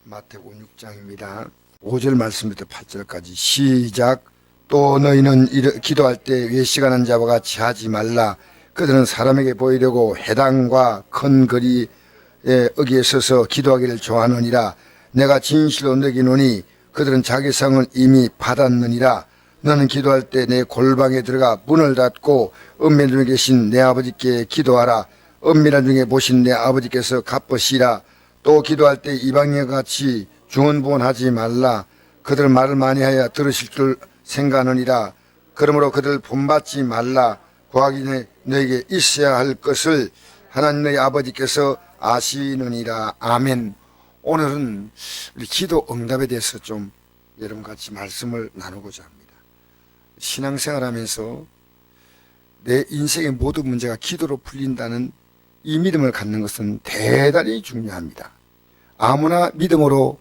마태복음 6장입니다. 5절 말씀부터 8절까지 시작. 또 너희는 기도할 때 외식하는 자와 같이 하지 말라. 그들은 사람에게 보이려고 회당과 큰 거리에 어기에 서서 기도하기를 좋아하느니라. 내가 진실로 너희노니 그들은 자기 상을 이미 받았느니라. 너는 기도할 때 내 골방에 들어가 문을 닫고 은밀한 중에 계신 내 아버지께 기도하라. 은밀한 중에 보신 내 아버지께서 갚으시라. 또 기도할 때 이방인과 같이 중언부언하지 말라. 그들 말을 많이 하여 들으실 줄 생각하느니라. 그러므로 그들 본받지 말라. 구하기 전에 너에게 있어야 할 것을 하나님 너희 아버지께서 아시느니라. 아멘. 오늘은 우리 기도 응답에 대해서 좀 여러분 같이 말씀을 나누고자 합니다. 신앙생활하면서 내 인생의 모든 문제가 기도로 풀린다는 이 믿음을 갖는 것은 대단히 중요합니다. 아무나 믿음으로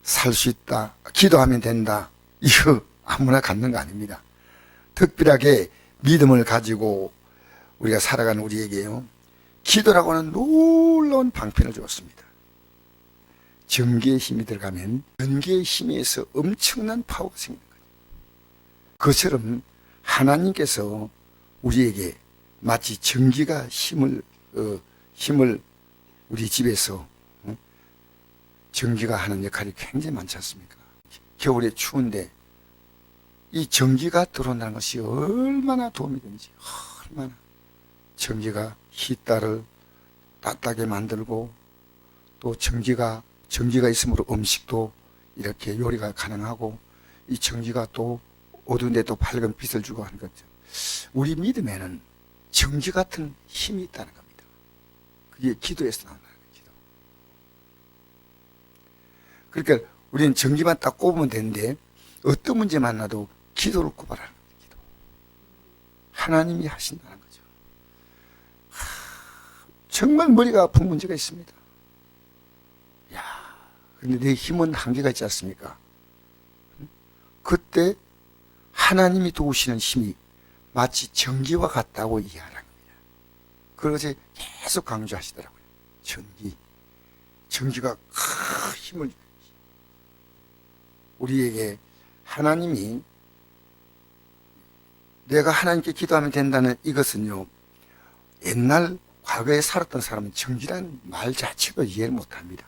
살 수 있다, 기도하면 된다, 이거 아무나 갖는 거 아닙니다. 특별하게 믿음을 가지고 우리가 살아가는 우리에게요, 기도라고는 놀라운 방편을 주었습니다. 전기의 힘이 들어가면 전기의 힘에서 엄청난 파워가 생기는 거예요. 그처럼 하나님께서 우리에게 마치 전기가 힘을 우리 집에서 전기가 하는 역할이 굉장히 많지 않습니까? 겨울에 추운데 이 전기가 들어온다는 것이 얼마나 도움이 되는지, 얼마나 전기가 히터를 따뜻하게 만들고, 또 전기가 있으므로 음식도 이렇게 요리가 가능하고, 이 전기가 또 어두운데 또 밝은 빛을 주고 하는 거죠. 우리 믿음에는 전기 같은 힘이 있다는 겁니다. 그게 기도에서 나오는 거예요. 기도. 그러니까 우리는 전기만 딱 꼽으면 되는데 어떤 문제 만나도 기도를 꼽아라는 거예요. 기도. 하나님이 하신다는 거죠. 정말 머리가 아픈 문제가 있습니다. 그런데 내 힘은 한계가 있지 않습니까? 그때 하나님이 도우시는 힘이 마치 전기와 같다고 이해하라는 겁니다. 그것을 계속 강조하시더라고요. 전기가 큰 힘을, 우리에게 하나님이, 내가 하나님께 기도하면 된다는 이것은요, 옛날 과거에 살았던 사람은 전기라는 말 자체가 이해를 못합니다.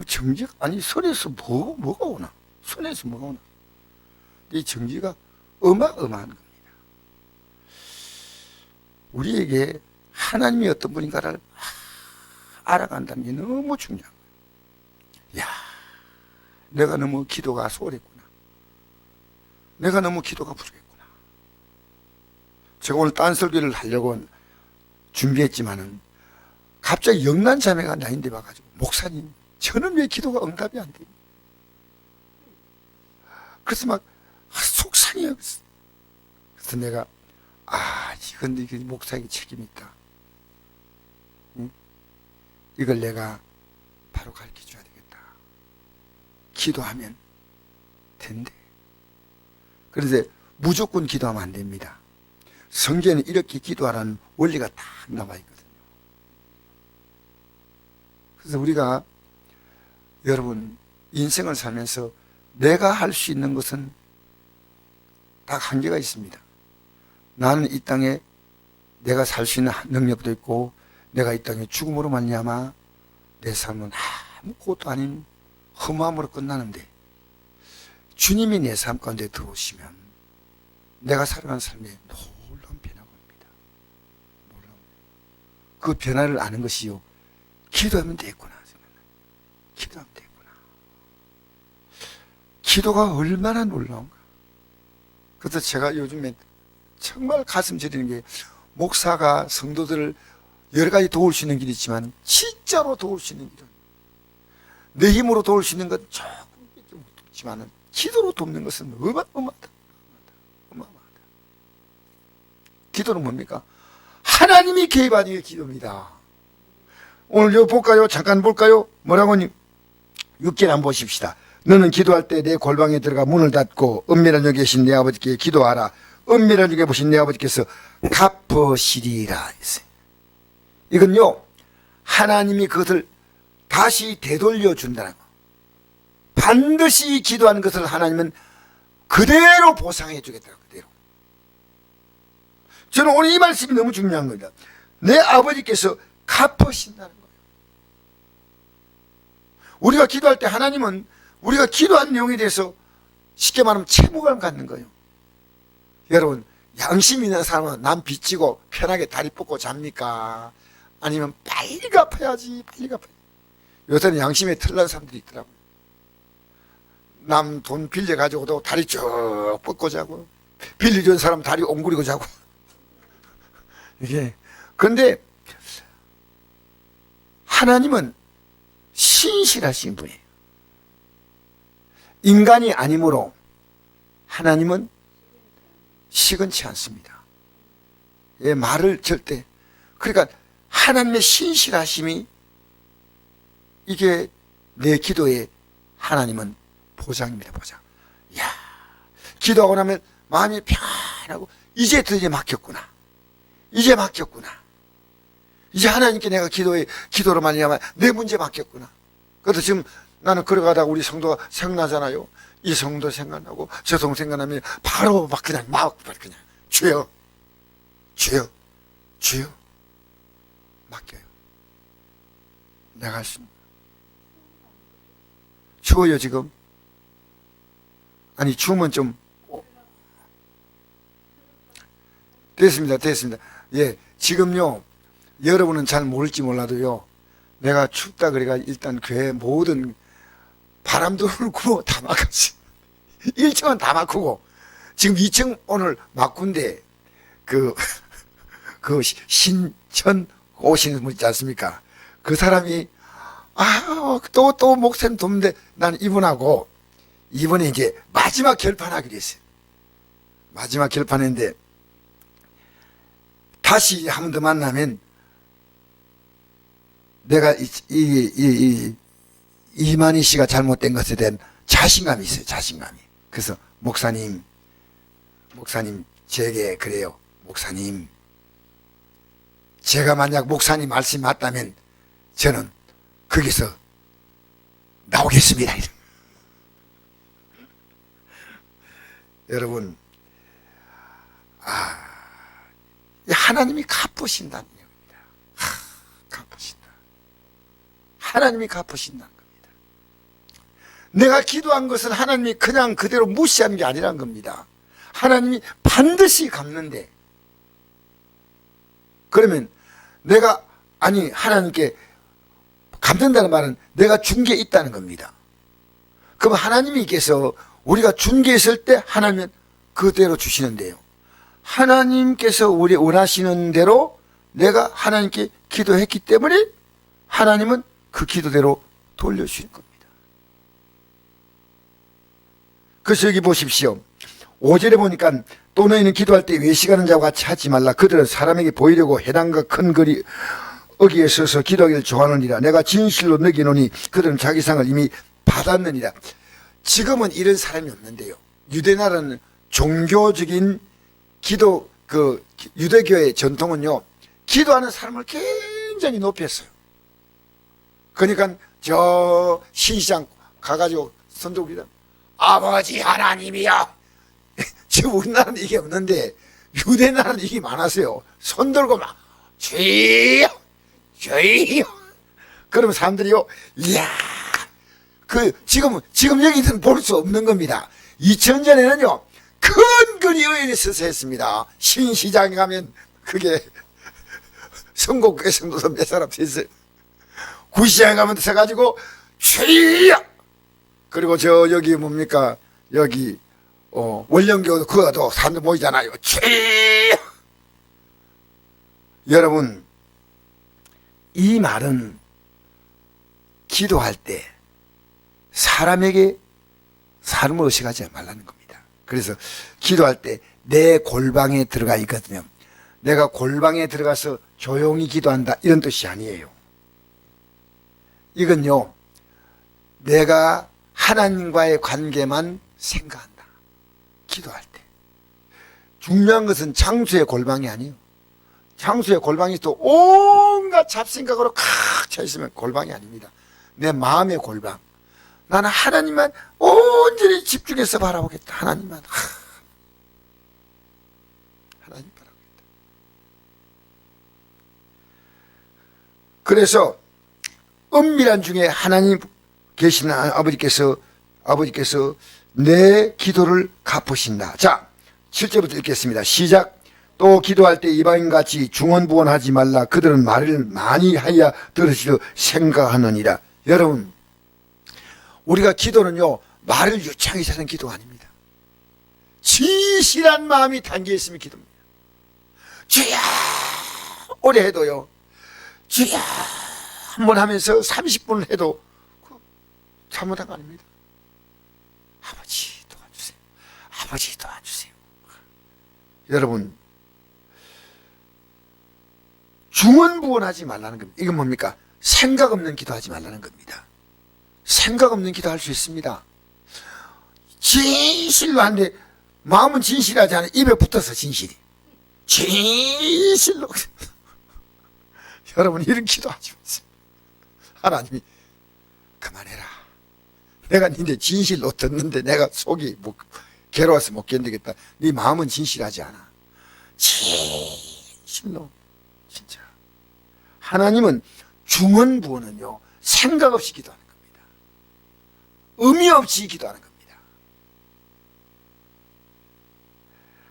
전기가, 아니 손에서 뭐가 오나? 손에서 뭐가 오나? 이 전기가 어마어마한 겁니다. 우리에게 하나님이 어떤 분인가를 알아간다는 게 너무 중요한 거예요. 내가 너무 기도가 소홀했구나. 내가 너무 기도가 부족했구나. 제가 오늘 딴설교를 하려고 준비했지만은 갑자기 영난 자매가 나인데 와가지고, 목사님, 저는 왜 기도가 응답이 안 됩니까? 그래서 막 속상해요. 그래서 내가 이게 목사에게 책임이 있다. 응? 이걸 내가 바로 가르쳐 줘야 되겠다. 기도하면 된대. 그래서 무조건 기도하면 안 됩니다. 성경에는 이렇게 기도하라는 원리가 딱 나와 있거든요. 그래서 우리가, 여러분, 인생을 살면서 내가 할 수 있는 것은 딱 한계가 있습니다. 나는 이 땅에 내가 살 수 있는 능력도 있고, 내가 이 땅에 죽음으로 말미암아 내 삶은 아무것도 아닌 허무함으로 끝나는데, 주님이 내 삶 가운데 들어오시면 내가 살아가는 삶에 놀라운 변화가 옵니다. 그 변화를 아는 것이요, 기도하면 되겠구나. 기도하면 되겠구나. 기도가 얼마나 놀라운가. 그래서 제가 요즘에 정말 가슴 저리는 게, 목사가 성도들을 여러 가지 도울 수 있는 길이 있지만 진짜로 도울 수 있는 길은, 내 힘으로 도울 수 있는 건 조금밖에 못했지만 기도로 돕는 것은 어마어마하다. 기도는 뭡니까? 하나님이 개입하는 게 기도입니다. 오늘 이거 볼까요? 잠깐 볼까요? 뭐라고? 6절 한번 보십시다. 너는 기도할 때 내 골방에 들어가 문을 닫고 은밀한 중에 계신 내 아버지께 기도하라. 은밀한 중에 보신 내 아버지께서 갚으시리라 했어요. 이건요, 하나님이 그것을 다시 되돌려 준다는 거. 반드시 기도하는 것을 하나님은 그대로 보상해 주겠다. 그대로. 저는 오늘 이 말씀이 너무 중요한 겁니다. 내 아버지께서 갚으신다는 거예요. 우리가 기도할 때 하나님은 우리가 기도한 내용에 대해서 쉽게 말하면 채무감을 갖는 거예요. 여러분, 양심 있는 사람은 남 빚지고 편하게 다리 뻗고 잡니까? 아니면 빨리 갚아야지, 빨리 갚아야지. 요새는 양심에 틀난 사람들이 있더라고요. 남 돈 빌려가지고도 다리 쭉 뻗고 자고, 빌려준 사람 다리 옹그리고 자고. 이게. 근데 하나님은 신실하신 분이에요. 인간이 아니므로 하나님은 시건치 않습니다. 예, 말을 절대. 그러니까 하나님의 신실하심이 이게 내 기도에 하나님은 보장입니다. 보장. 이야, 기도하고 나면 마음이 편하고 이제 드디어 막혔구나. 이제 막혔구나. 이제 하나님께 내가 기도로 말미암아 내 문제 막혔구나. 그래서 지금 나는 걸어가다가 우리 성도가 생각나잖아요. 이 성도 생각나고 저 성도 생각나면 바로 막 그냥 주여, 주여, 주여 맡겨요. 내가 할 수 있는. 추워요 지금? 아니 추우면 좀 됐습니다. 예, 지금요 여러분은 잘 모를지 몰라도요 내가 춥다 그래가 일단 교회 모든 바람도 불고 다 막았어요. 1층은 다 막고 지금 2층 오늘 막군데 그 신천 오시는 분 있지 않습니까? 그 사람이 또 목샘 돕는데 난 이분하고 이번에 이제 마지막 결판하기로 했어요. 마지막 결판인데 다시 한 번 더 만나면 내가 이만희 씨가 잘못된 것에 대한 자신감이 있어요. 자신감이. 그래서 목사님 제게 그래요. 목사님 제가 만약 목사님 말씀이 맞다면 저는 거기서 나오겠습니다. 여러분 하나님이 갚으신다는 얘기입니다. 갚으신다. 하나님이 갚으신다는 겁니다. 내가 기도한 것은 하나님이 그냥 그대로 무시하는 게 아니란 겁니다. 하나님이 반드시 갚는데 그러면 내가 하나님께 갚는다는 말은 내가 준 게 있다는 겁니다. 그럼 하나님께서 우리가 준 게 있을 때 하나님은 그대로 주시는데요. 하나님께서 우리 원하시는 대로 내가 하나님께 기도했기 때문에 하나님은 그 기도대로 돌려주시는 겁니다. 그래서 여기 보십시오. 5절에 보니까 또 너희는 기도할 때 외식하는 자와 같이 하지 말라. 그들은 사람에게 보이려고 해당과 큰 거리 어기에 서서 기도하기를 좋아하느니라. 내가 진실로 너기노니 그들은 자기 상을 이미 받았느니라. 지금은 이런 사람이 없는데요. 유대나라는 종교적인 기도 유대교의 전통은요 기도하는 사람을 굉장히 높였어요. 그러니까 저 신시장 가가지고 손들고 아버지 하나님이여. 지금 우리나라는 이게 없는데 유대나라는 이게 많았어요. 손들고 막 주여 주여. 그러면 사람들이요 이야 지금 여기는 볼 수 없는 겁니다. 2000년에는요 큰 거리 의원이 서서 했습니다. 신시장에 가면 그게 성곡교회 성도들 몇 사람 있어요. 구시장에 가면 서가지고 주여. 그리고 여기 뭡니까 여기 원령교도 그거도 사람들 모이잖아요. 주여. 여러분 이 말은 기도할 때 사람에게 사람을 의식하지 말라는 겁니다. 그래서 기도할 때 내 골방에 들어가 있거든요. 내가 골방에 들어가서 조용히 기도한다 이런 뜻이 아니에요. 이건요 내가 하나님과의 관계만 생각한다. 기도할 때 중요한 것은 장수의 골방이 아니에요. 장수의 골방이 또 온갖 잡생각으로 칵 차 있으면 골방이 아닙니다. 내 마음의 골방. 나는 하나님만 온전히 집중해서 바라보겠다. 하나님 바라보겠다. 그래서 은밀한 중에 하나님 계시는 아버지께서 내 기도를 갚으신다. 자, 7절부터 읽겠습니다. 시작. 또 기도할 때 이방인같이 중언부언하지 말라. 그들은 말을 많이 하여 들으시려 생각하느니라. 여러분, 우리가 기도는요, 말을 유창히 하는 기도가 아닙니다. 진실한 마음이 담겨 있으면 기도입니다. 주야, 오래 해도요, 주야 한번 하면서 30분을 해도 잘못한 거 아닙니다. 아버지 도와주세요. 아버지 도와주세요. 여러분, 중언부언하지 말라는 겁니다. 이건 뭡니까? 생각 없는 기도하지 말라는 겁니다. 생각 없는 기도할 수 있습니다. 진실로 하는데 마음은 진실하지 않아. 입에 붙어서 진실이. 진실로. 여러분, 이런 기도하지 마세요. 하나님이 그만해라. 내가 니네 진실로 듣는데 내가 속이 괴로워서 못 견디겠다. 네 마음은 진실하지 않아. 진실로. 진짜. 하나님은 중언부언은요, 생각 없이 기도하는 겁니다. 의미 없이 기도하는 겁니다.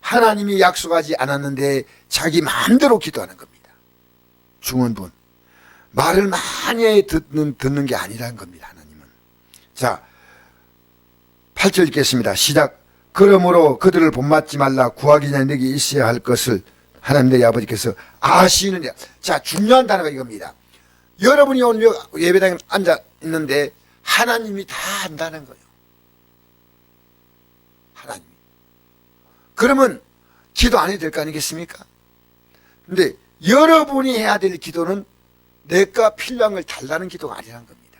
하나님이 약속하지 않았는데 자기 마음대로 기도하는 겁니다. 중언부언. 말을 많이 듣는 게 아니라는 겁니다. 하나님은. 자, 8절 읽겠습니다. 시작. 그러므로 그들을 본받지 말라. 구하기 전에 내게 있어야 할 것을 하나님 내 아버지께서 아시느냐. 자, 중요한 단어가 이겁니다. 여러분이 오늘 예배당에 앉아 있는데 하나님이 다 안다는 거예요. 하나님이. 그러면 기도 안 해도 될 거 아니겠습니까? 근데 여러분이 해야 될 기도는 내가 필요한 걸 달라는 기도가 아니라는 겁니다.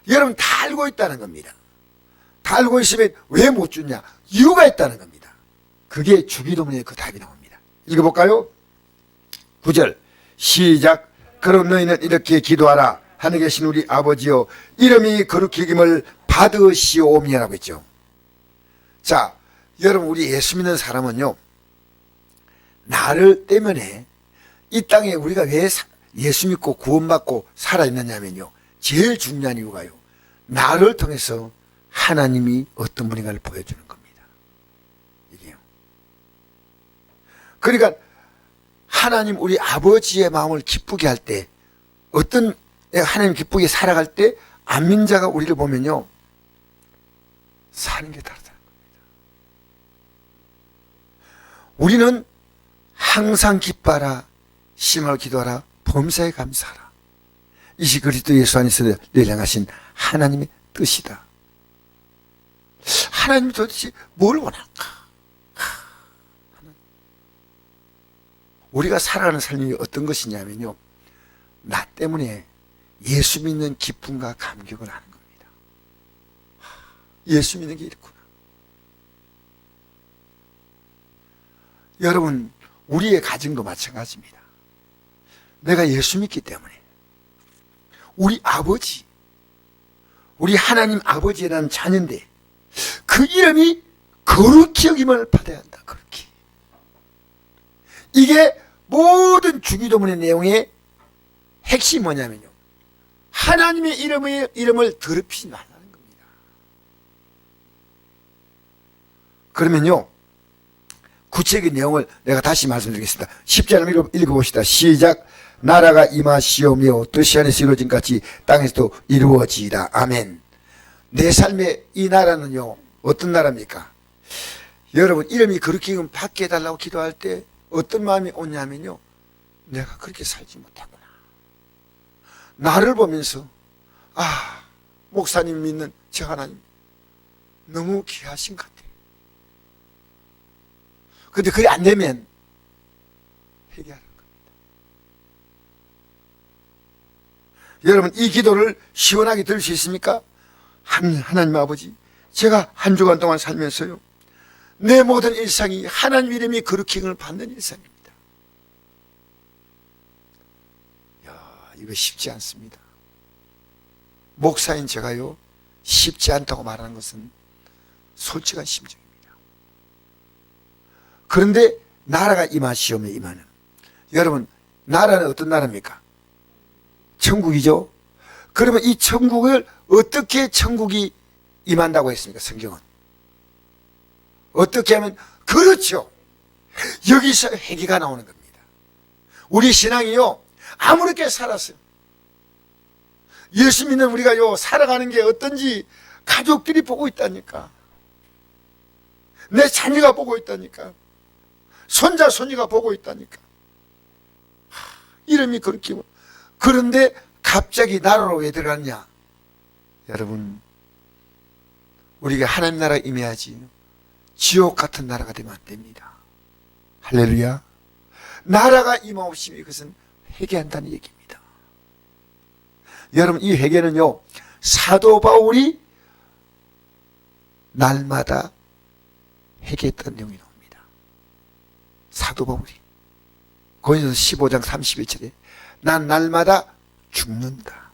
여러분 다 알고 있다는 겁니다. 다 알고 있으면 왜 못 주냐? 이유가 있다는 겁니다. 그게 주기도문에 그 답이 나옵니다. 읽어볼까요? 9절 시작. 그럼 너희는 이렇게 기도하라. 하늘에 계신 우리 아버지여, 이름이 거룩히 여김을 받으시오미라고 했죠. 자, 여러분, 우리 예수 믿는 사람은요, 나를 때문에 이 땅에 우리가 왜 예수 믿고 구원받고 살아있느냐면요, 제일 중요한 이유가요, 나를 통해서 하나님이 어떤 분인가를 보여주는 겁니다. 이게요. 그러니까 하나님 우리 아버지의 마음을 기쁘게 할 때, 어떤 하나님 기쁘게 살아갈 때 안민자가 우리를 보면요, 사는 게 다르다는 겁니다. 우리는 항상 기뻐하라, 심하고 기도하라, 범사에 감사하라. 이시 그리스도 예수 안에서 늘 향하신 하나님의 뜻이다. 하나님이 도대체 뭘 원할까? 우리가 살아가는 삶이 어떤 것이냐면요, 나 때문에 예수 믿는 기쁨과 감격을 하는 겁니다. 예수 믿는 게 이렇구나. 여러분, 우리의 가정도 마찬가지입니다. 내가 예수 믿기 때문에 우리 아버지, 우리 하나님 아버지라는 자녀인데 그 이름이 거룩히 여김을 받아야 한다. 거룩히. 이게 모든 주기도문의 내용의 핵심이 뭐냐면요, 하나님의 이름을 더럽히지 말라는 겁니다. 그러면요, 구체적인 내용을 내가 다시 말씀드리겠습니다. 10절 읽어봅시다. 시작. 나라가 임하시오며 뜻이 하늘에서 이루어진 같이 땅에서도 이루어지이다. 아멘. 내 삶의 이 나라는요, 어떤 나라입니까? 여러분, 이름이 그렇게 받게 해달라고 기도할 때 어떤 마음이 오냐면요, 내가 그렇게 살지 못하구나. 나를 보면서, 아, 목사님 믿는 저 하나님 너무 귀하신 것 같아요. 근데 그게 안 되면 회개하는 겁니다. 여러분, 이 기도를 시원하게 들을 수 있습니까? 하나님 아버지, 제가 한 주간 동안 살면서요, 내 모든 일상이 하나님 이름이 거룩히 여김을 받는 일상입니다. 이거 쉽지 않습니다. 목사인 제가요, 쉽지 않다고 말하는 것은 솔직한 심정입니다. 그런데 나라가 임하시오며 임하는, 여러분 나라는 어떤 나라입니까? 천국이죠. 그러면 이 천국을 어떻게 천국이 임한다고 했습니까? 성경은 어떻게 하면, 그렇죠, 여기서 회개가 나오는 겁니다. 우리 신앙이요, 아무렇게 살았어요. 예수 믿는 우리가요, 살아가는 게 어떤지 가족들이 보고 있다니까. 내 자녀가 보고 있다니까. 손자 손녀가 보고 있다니까. 이름이 그렇게. 그런데 갑자기 나라로 왜 들어갔냐? 여러분, 우리가 하나님 나라에 임해야지 지옥 같은 나라가 되면 안 됩니다. 할렐루야. 나라가 임하옵시면 이것은 회개한다는 얘기입니다. 여러분, 이 회개는요, 사도 바울이 날마다 회개했던 내용이 나옵니다. 사도 바울이 고린도서 15장 31절에 난 날마다 죽는다.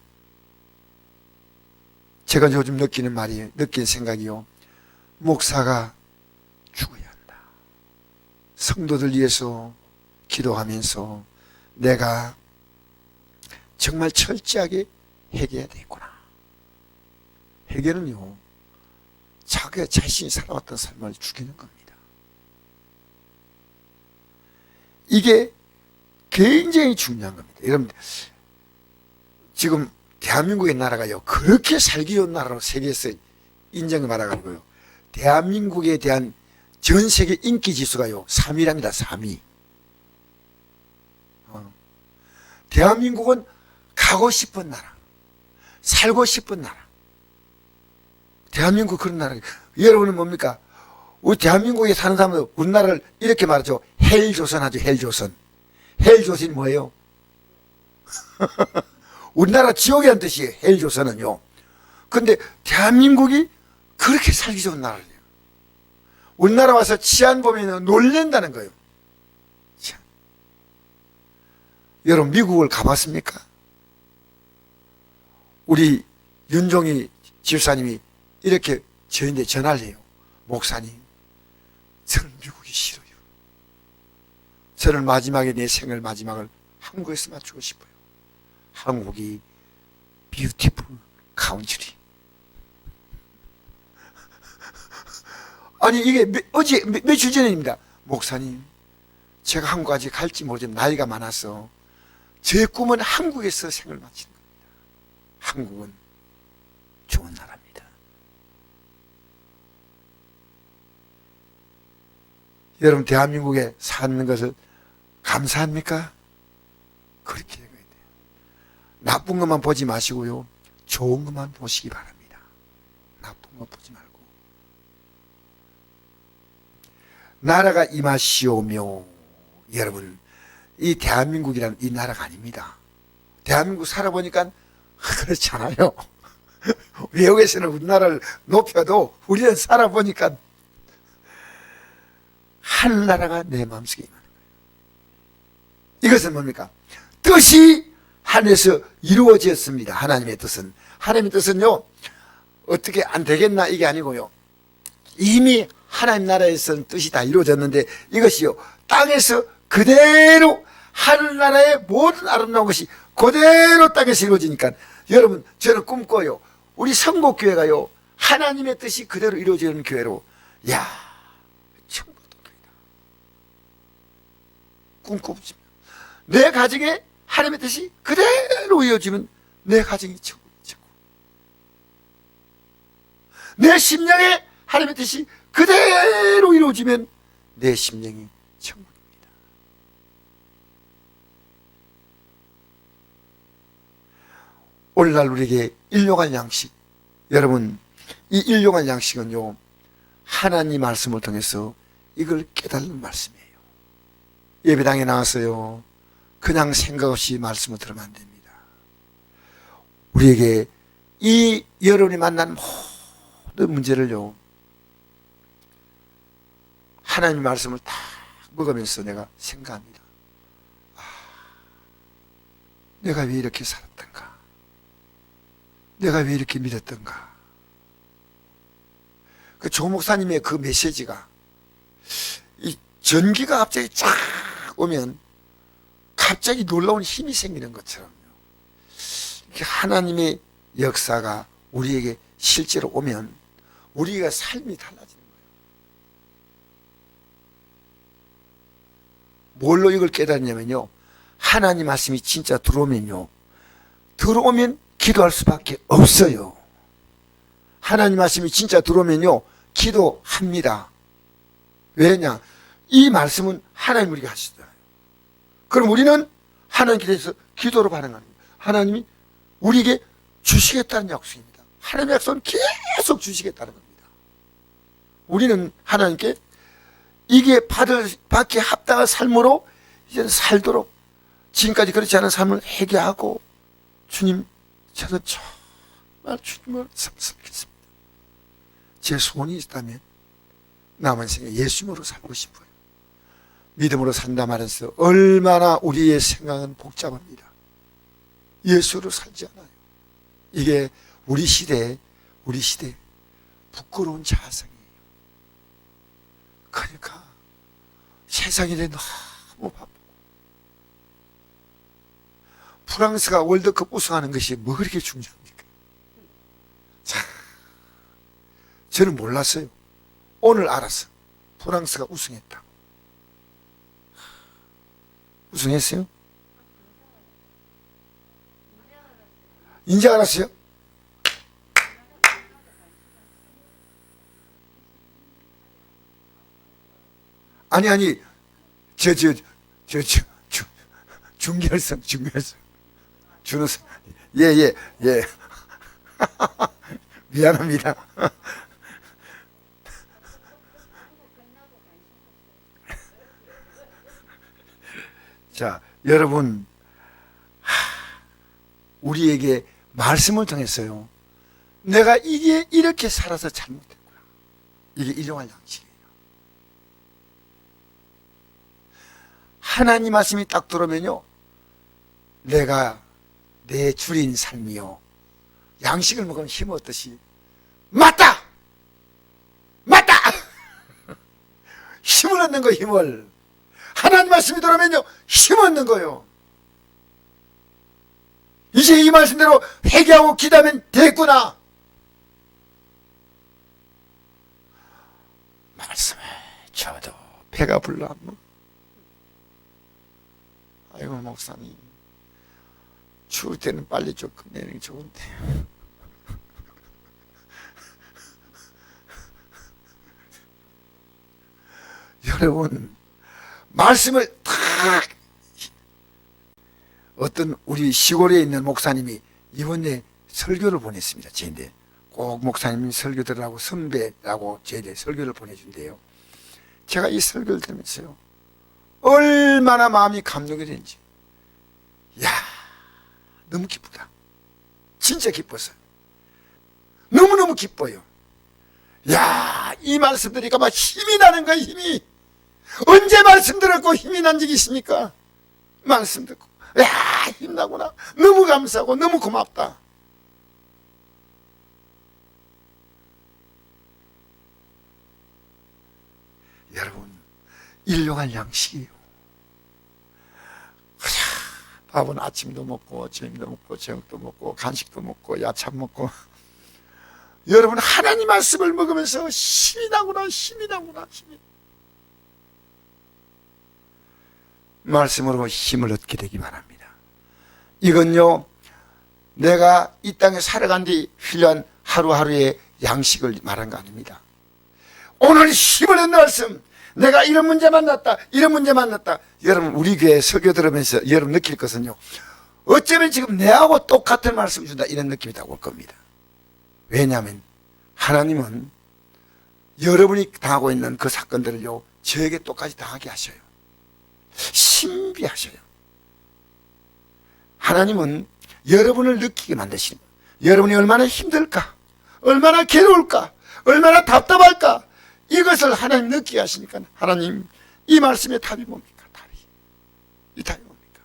제가 요즘 느끼는 말이에요. 느낀 생각이요, 목사가 죽어야 한다. 성도들 위해서 기도하면서 내가 정말 철저하게 회개해야 되겠구나. 회개는요, 자기 자신이 살아왔던 삶을 죽이는 겁니다. 이게 굉장히 중요한 겁니다. 여러분, 지금 대한민국의 나라가요, 그렇게 살기 좋은 나라로 세계에서 인정을 받아가지고요, 대한민국에 대한 전 세계 인기 지수가요 3위랍니다. 3위. 대한민국은 가고 싶은 나라, 살고 싶은 나라. 대한민국 그런 나라. 여러분은 뭡니까? 우리 대한민국에 사는 사람들 우리나라를 이렇게 말하죠. 헬조선 하죠. 헬조선. 헬조선이 뭐예요? 우리나라 지옥이라는 뜻이에요. 헬조선은요. 근데 대한민국이 그렇게 살기 좋은 나라예요. 우리나라 와서 치안 보면 놀랜다는 거예요. 참. 여러분, 미국을 가봤습니까? 우리 윤종희 집사님이 이렇게 저희한테 전화를 해요. 목사님, 저는 미국이 싫어요. 저는 마지막에 내 생을 마지막을 한국에서 맞추고 싶어요. 한국이 뷰티풀 카운트리. 아니, 이게 며칠 전입니다. 목사님, 제가 한국 아직 갈지 모르지만 나이가 많아서 제 꿈은 한국에서 생을 마치는 겁니다. 한국은 좋은 나라입니다. 여러분, 대한민국에 사는 것을 감사합니까? 그렇게 해야 돼요. 나쁜 것만 보지 마시고요, 좋은 것만 보시기 바랍니다. 나쁜 것 보지 말고. 나라가 임하시오며, 여러분, 이 대한민국이란 이 나라가 아닙니다. 대한민국 살아보니까 그렇잖아요. 외국에서는 우리나라를 높여도 우리는 살아보니까 하늘나라가 내 마음속에 임하는 거예요. 이것은 뭡니까? 뜻이 하늘에서 이루어졌습니다. 하나님의 뜻은. 하나님의 뜻은요, 어떻게 안 되겠나 이게 아니고요, 이미 하나님 나라에서는 뜻이 다 이루어졌는데 이것이요, 땅에서 그대로 하늘나라의 모든 아름다운 것이 그대로 땅에서 이루어지니까, 여러분, 저는 꿈꿔요. 우리 성곡교회가요, 하나님의 뜻이 그대로 이루어지는 교회로, 야, 천국이다. 꿈꿔보십니다. 내 가정에 하나님의 뜻이 그대로 이루어지면 내 가정이 천국이죠. 내 심령에 하나님의 뜻이 그대로 이루어지면 내 심령이 천국입니다. 오늘날 우리에게 일용할 양식, 여러분, 이 일용할 양식은요, 하나님 말씀을 통해서 이걸 깨달는 말씀이에요. 예배당에 나와서요, 그냥 생각 없이 말씀을 들으면 안 됩니다. 우리에게 이 여러분이 만난 모든 문제를요, 하나님 말씀을 딱 먹으면서 내가 생각합니다. 아, 내가 왜 이렇게 살았던가? 내가 왜 이렇게 믿었던가? 그 조 목사님의 그 메시지가 이 전기가 갑자기 쫙 오면 갑자기 놀라운 힘이 생기는 것처럼요. 하나님의 역사가 우리에게 실제로 오면 우리가 삶이 달라지는 거예요. 뭘로 이걸 깨닫냐면요, 하나님 말씀이 진짜 들어오면요, 들어오면 기도할 수밖에 없어요. 하나님 말씀이 진짜 들어오면요, 기도합니다. 왜냐? 이 말씀은 하나님 우리가 하시잖아요. 그럼 우리는 하나님께 대해서 기도로 반응하는 거예요. 하나님이 우리에게 주시겠다는 약속입니다. 하나님의 약속은 계속 주시겠다는 겁니다. 우리는 하나님께 이게 받기 합당한 삶으로 이제는 살도록, 지금까지 그렇지 않은 삶을 회개하고, 주님, 저는 정말 주님을 섬기겠습니다. 제 소원이 있다면 남은 생에 예수님으로 살고 싶어요. 믿음으로 산다 말해서 얼마나 우리의 생각은 복잡합니다. 예수로 살지 않아요. 이게 우리 시대 부끄러운 자성이에요. 그러니까 세상이 너무 바쁘고, 프랑스가 월드컵 우승하는 것이 뭐 그렇게 중요합니까? 자, 저는 몰랐어요. 오늘 알았어. 프랑스가 우승했다. 우승했어요? 이제 알았어요? 아니, 중결승. 준우승. 예. 미안합니다. 자, 여러분, 우리에게 말씀을 통해서요, 내가 이게 이렇게 살아서 잘못했구나. 이게 일용할 양식이에요. 하나님 말씀이 딱 들어오면요, 내가 내 줄인 삶이요, 양식을 먹으면 힘 얻듯이, 맞다! 힘을 얻는 거, 힘을. 하나님 말씀이 들어오면요, 힘 얻는 거요. 이제 이 말씀대로 회개하고 기도하면 됐구나. 말씀에 저도 배가 불러. 아이고, 목사님, 추울 때는 빨리 좀 끝내는 게 좋은데. 여러분, 말씀을 탁, 어떤 우리 시골에 있는 목사님이 이번에 설교를 보냈습니다. 저한테 꼭 목사님이 설교 들으라고, 선배라고 저한테 설교를 보내준대요. 제가 이 설교를 들으면서요, 얼마나 마음이 감동이 되는지, 야, 너무 기쁘다. 진짜 기뻤어요. 너무너무 기뻐요. 야, 이 말씀 들으니까 막 힘이 나는 거야, 힘이. 언제 말씀 들었고 힘이 난 적이 있습니까? 말씀 듣고, 야, 힘나구나. 너무 감사하고 너무 고맙다. 여러분, 일용할 양식이에요. 밥은 아침도 먹고 점심도 먹고 저녁도 먹고 간식도 먹고 야참 먹고. 여러분, 하나님 말씀을 먹으면서 힘이 나구나. 말씀으로 힘을 얻게 되기 바랍니다. 이건요, 내가 이 땅에 살아간 뒤 필요한 하루하루의 양식을 말한 거 아닙니다. 오늘 힘을 얻는 말씀, 내가 이런 문제 만났다. 여러분, 우리 교회 설교 들으면서 여러분 느낄 것은요, 어쩌면 지금 내하고 똑같은 말씀을 준다, 이런 느낌이 딱 올 겁니다. 왜냐하면 하나님은 여러분이 당하고 있는 그 사건들을요, 저에게 똑같이 당하게 하셔요. 신비하셔요. 하나님은 여러분을 느끼게 만드시는 거예요. 여러분이 얼마나 힘들까, 얼마나 괴로울까, 얼마나 답답할까, 이것을 하나님 느끼게 하시니까, 하나님, 이 말씀의 답이 뭡니까? 이 답이 뭡니까?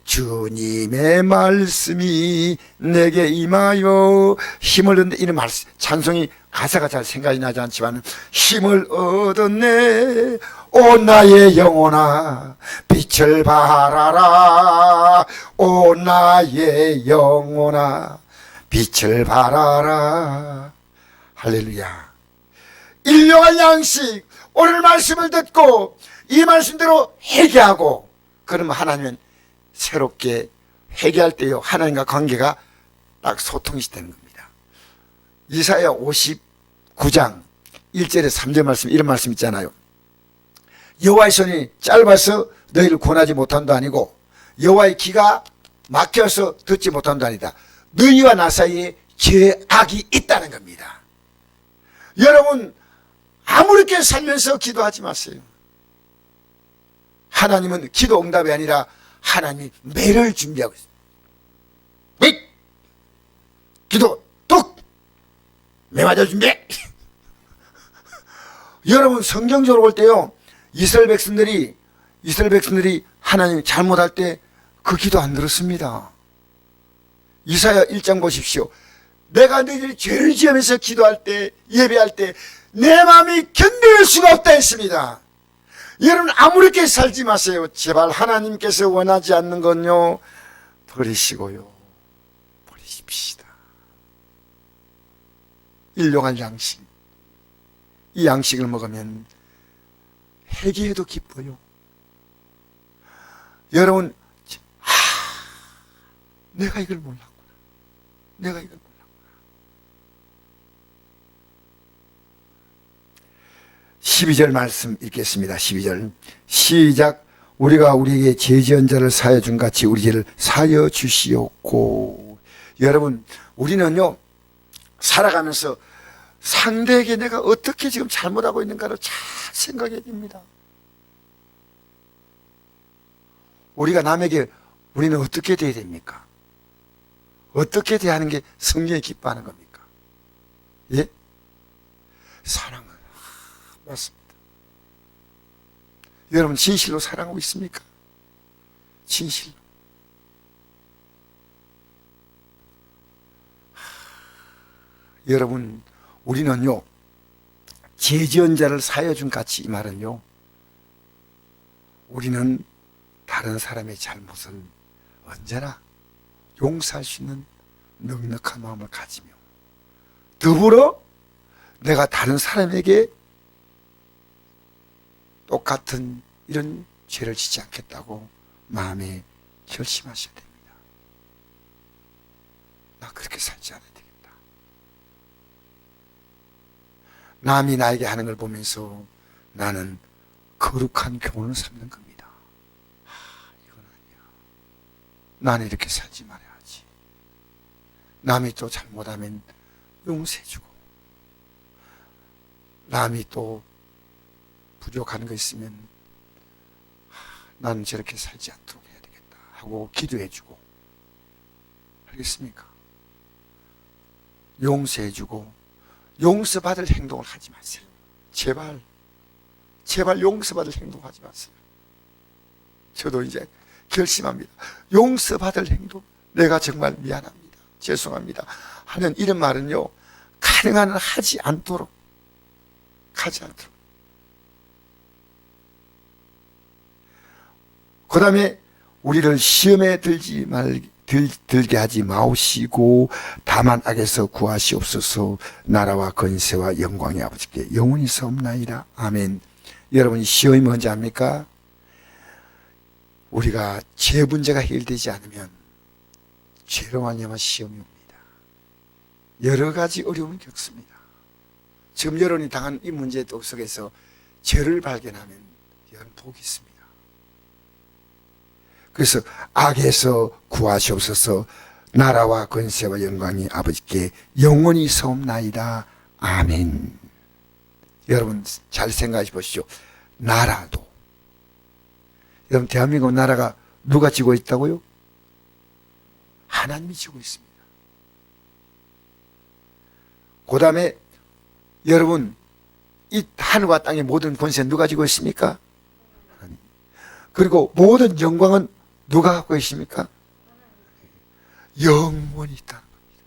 주님의 말씀이 내게 임하여 힘을 얻는데, 이런 말씀, 찬송이 가사가 잘 생각이 나지 않지만, 힘을 얻었네 오 나의 영혼아 빛을 발하라 오 나의 영혼아 빛을 발하라. 할렐루야. 일용할 양식, 오늘 말씀을 듣고 이 말씀대로 회개하고, 그러면 하나님은 새롭게 회개할 때요 하나님과 관계가 딱 소통이 되는 겁니다. 이사야 59장 1절에 3절 말씀, 이런 말씀 있잖아요. 여호와의 손이 짧아서 너희를 권하지 못한도 아니고 여호와의 귀가 막혀서 듣지 못한도 아니다. 너희와 나 사이에 죄악이 있다는 겁니다. 여러분, 아무렇게 살면서 기도하지 마세요. 하나님은 기도 응답이 아니라 하나님이 매를 준비하고 있어요. 기도 뚝! 매 맞아 준비해! 여러분, 성경적으로 볼 때요, 이스라엘 백성들이 하나님 잘못할 때 그 기도 안 들었습니다. 이사야 1장 보십시오. 내가 너희들이 죄를 지으면서 기도할 때, 예배할 때 내 마음이 견딜 수가 없다 했습니다. 여러분, 아무렇게 살지 마세요. 제발 하나님께서 원하지 않는 건요 버리시고요, 버리십시다. 일용할 양식, 이 양식을 먹으면 회개해도 기뻐요. 여러분, 내가 이걸 몰랐구나, 내가 이걸 몰랐구나. 12절 말씀 읽겠습니다. 12절 시작. 우리가 우리에게 죄 지은 자를 사하여 준 같이 우리 죄를 사하여 주시옵고. 여러분, 우리는요 살아가면서 상대에게 내가 어떻게 지금 잘못하고 있는가를 잘 생각해야 됩니다. 우리가 남에게 우리는 어떻게 대해야 됩니까? 어떻게 대하는 게 성경이 기뻐하는 겁니까? 예? 사랑은 맞습니다. 여러분, 진실로 사랑하고 있습니까? 진실로. 여러분, 우리는요 죄 지은 자를 사하여 준 같이, 이 말은요 우리는 다른 사람의 잘못을 언제나 용서할 수 있는 넉넉한 마음을 가지며, 더불어 내가 다른 사람에게 똑같은 이런 죄를 짓지 않겠다고 마음에 결심하셔야 됩니다. 나 그렇게 살지 않아야 되겠다. 남이 나에게 하는 걸 보면서 나는 거룩한 교훈을 삼는 겁니다. 이건 아니야. 나는 이렇게 살지 말아야지. 남이 또 잘못하면 용서해주고, 남이 또 부족한 거 있으면 나는 저렇게 살지 않도록 해야 되겠다 하고 기도해주고, 알겠습니까? 용서해주고 용서받을 행동을 하지 마세요. 제발 용서받을 행동하지 마세요. 저도 이제 결심합니다. 용서받을 행동, 내가 정말 미안합니다, 죄송합니다 하는 이런 말은요 가능한 한 하지 않도록. 그 다음에 우리를 시험에 들게 하지 마옵시고 다만 악에서 구하시옵소서. 나라와 권세와 영광의 아버지께 영원히 사옵나이다. 아멘. 여러분, 시험이 뭔지 압니까? 우리가 죄 문제가 해결되지 않으면 죄로 말미암아 시험이 옵니다. 여러 가지 어려움을 겪습니다. 지금 여러분이 당한 이 문제 속에서 죄를 발견하면 여러분 복이 있습니다. 그래서 악에서 구하시옵소서. 나라와 권세와 영광이 아버지께 영원히 사옵나이다. 아멘. 여러분 잘 생각해 보시죠. 나라도, 여러분 대한민국 나라가 누가 지고 있다고요? 하나님이 지고 있습니다. 그 다음에 여러분, 이 하늘과 땅의 모든 권세 누가 지고 있습니까? 하나님. 그리고 모든 영광은 누가 갖고 계십니까? 영원히 있다는 겁니다.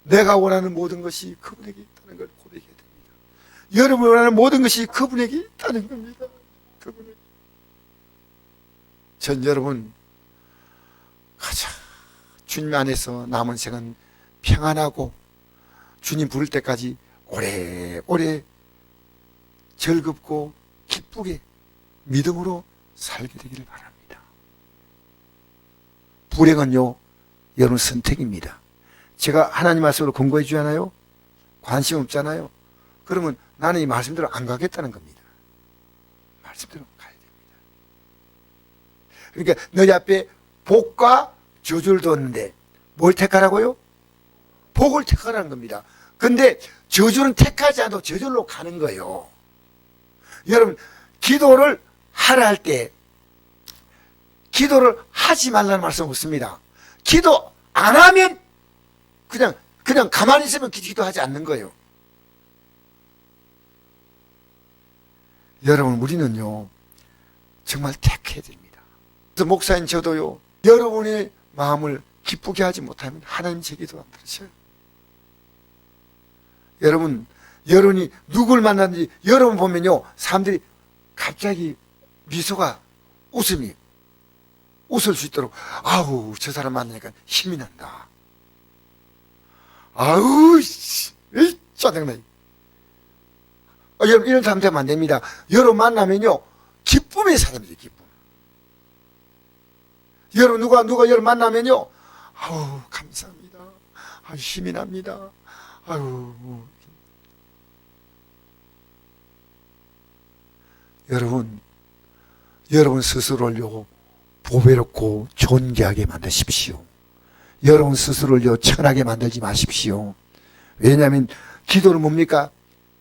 내가 원하는 모든 것이 그분에게 있다는 걸 고백해야 됩니다. 여러분이 원하는 모든 것이 그분에게 있다는 겁니다. 그분에게. 전 여러분 가자. 주님 안에서 남은 생은 평안하고 주님 부를 때까지 오래오래 즐겁고 기쁘게 믿음으로 살게 되기를 바랍니다. 불행은요, 여러분 선택입니다. 제가 하나님 말씀으로 근거해 주잖아요. 관심 없잖아요. 그러면 나는 이 말씀대로 안 가겠다는 겁니다. 말씀대로 가야 됩니다. 그러니까 너희 앞에 복과 저주를 뒀는데 뭘 택하라고요? 복을 택하라는 겁니다. 근데 저주는 택하지 않아도 저절로 가는 거예요. 여러분, 기도를 하라 할 때 기도를 하지 말라는 말씀 없습니다. 기도 안 하면 그냥 가만히 있으면 기도하지 않는 거예요. 여러분, 우리는요 정말 택해야 됩니다. 그래서 목사인 저도요, 여러분의 마음을 기쁘게 하지 못하면 하나님 제 기도 안 들으셔요. 여러분이 누굴 만났는지 여러분 보면요, 사람들이 갑자기 미소가, 웃음이 웃을 수 있도록, 아우 저 사람 만나니까 힘이 난다. 아우 짜증나. 여러분, 이런 사람 되면 안 됩니다. 여러분 만나면요 기쁨의 사람이에요. 기쁨. 여러분 누가 여러분 만나면요, 아우 감사합니다. 아우 힘이 납니다. 아유. 여러분 스스로를요 보배롭고 존귀하게 만드십시오. 여러분 스스로를요 천하게 만들지 마십시오. 왜냐하면 기도는 뭡니까?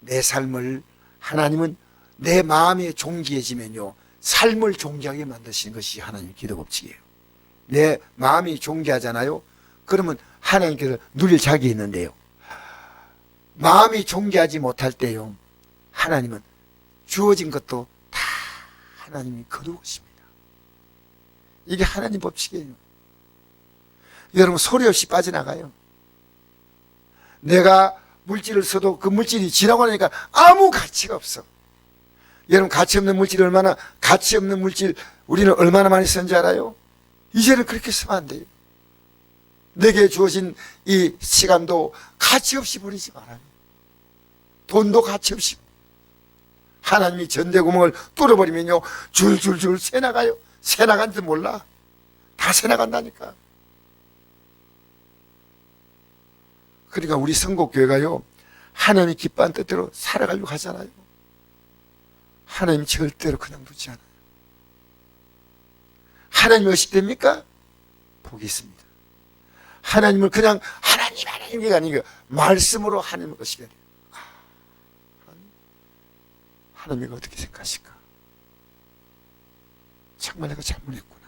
내 삶을, 하나님은 내 마음이 존귀해지면요 삶을 존귀하게 만드시는 것이 하나님의 기도 법칙이에요. 내 마음이 존귀하잖아요. 그러면 하나님께서 누릴 자격이 있는데요, 마음이 존귀하지 못할 때요 하나님은 주어진 것도 다 하나님이 거두십니다. 이게 하나님 법칙이에요. 여러분 소리 없이 빠져나가요. 내가 물질을 써도 그 물질이 지나고 나니까 아무 가치가 없어. 여러분 가치 없는 물질 우리는 얼마나 많이 쓴지 알아요? 이제는 그렇게 쓰면 안 돼요. 내게 주어진 이 시간도 가치 없이 버리지 말아요. 돈도 가치 없이. 하나님이 전대구멍을 뚫어버리면요 줄줄줄 새나가요. 새나간지 몰라. 다 새나간다니까. 그러니까 우리 선곡교회가요 하나님이 기뻐한 뜻대로 살아가려고 하잖아요. 하나님 절대로 그냥 두지 않아요. 하나님이 어떻습니까? 복이 있습니다. 하나님을 그냥 하나님이 아니고 말씀으로 하나님을 것이게 돼요. 하나님이 어떻게 생각하실까? 정말 내가 잘못했구나.